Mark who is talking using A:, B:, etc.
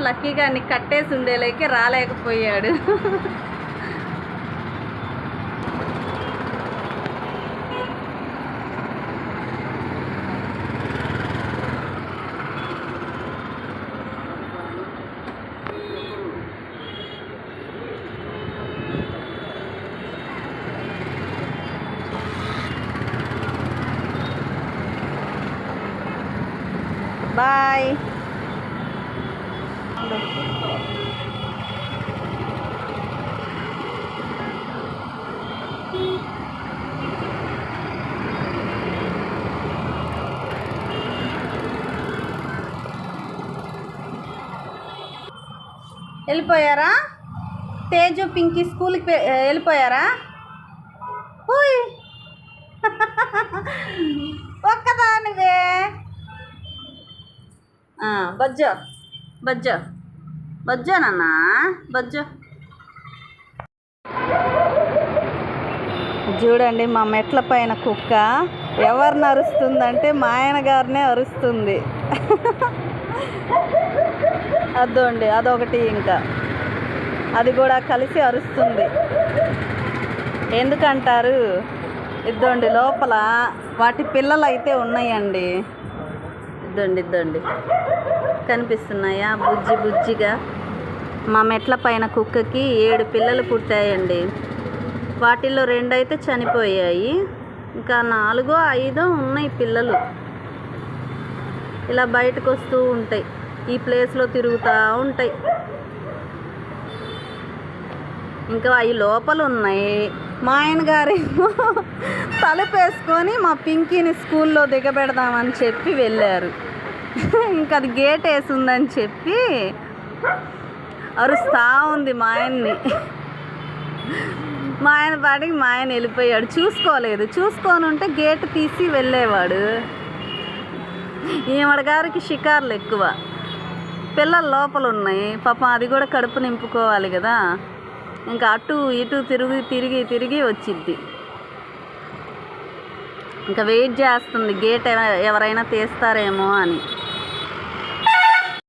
A: లక్కీగా అన్ని కట్టేసి ఉండేలేకే రాలేకపోయాడు. బాయ్. వెళ్ళిపోయారా? తేజు పింకీ స్కూల్కి వెళ్ళిపోయారా? ఒక్కదానివే. బజ్జో బజ్జో బజ్జోనన్నా బజ్జో. చూడండి మా మెట్ల పైన కుక్క ఎవరిని అరుస్తుందంటే మా ఆయన గారినే అరుస్తుంది. అదోండి అదొకటి, ఇంకా అది కూడా కలిసి అరుస్తుంది. ఎందుకంటారు? ఇద్దండి లోపల వాటి పిల్లలు అయితే ఉన్నాయండి. ఇద్దండి కనిపిస్తున్నాయా బుజ్జి బుజ్జిగా? మా మెట్ల పైన కుక్కకి 7 పిల్లలు పుట్టాయండి. వాటిల్లో 2 అయితే చనిపోయాయి, ఇంకా 4 5 ఉన్నాయి పిల్లలు. ఇలా బయటకు వస్తూ ఉంటాయి, ఈ ప్లేస్లో తిరుగుతూ ఉంటాయి. ఇంకా అవి లోపల ఉన్నాయి. మా ఆయన గారేమో తలుపేసుకొని మా పింకీని స్కూల్లో దిగబెడదామని చెప్పి వెళ్ళారు. ఇంకా అది గేట్ వేసి ఉందని చెప్పి అరుస్తూ ఉంది మా ఆయన్ని. మా ఆయన పాటికి మా ఆయన వెళ్ళిపోయాడు, చూసుకోలేదు. చూసుకొని ఉంటే గేట్ తీసి వెళ్ళేవాడు. ఈవిడ గారికి షికార్లు ఎక్కువ, పిల్లలు లోపల ఉన్నాయి పాపం, అది కూడా కడుపు నింపుకోవాలి కదా. ఇంకా అటు ఇటు తిరిగి వచ్చిద్ది. ఇంకా వెయిట్ చేస్తుంది గేట్ ఎవరైనా తీస్తారేమో అని.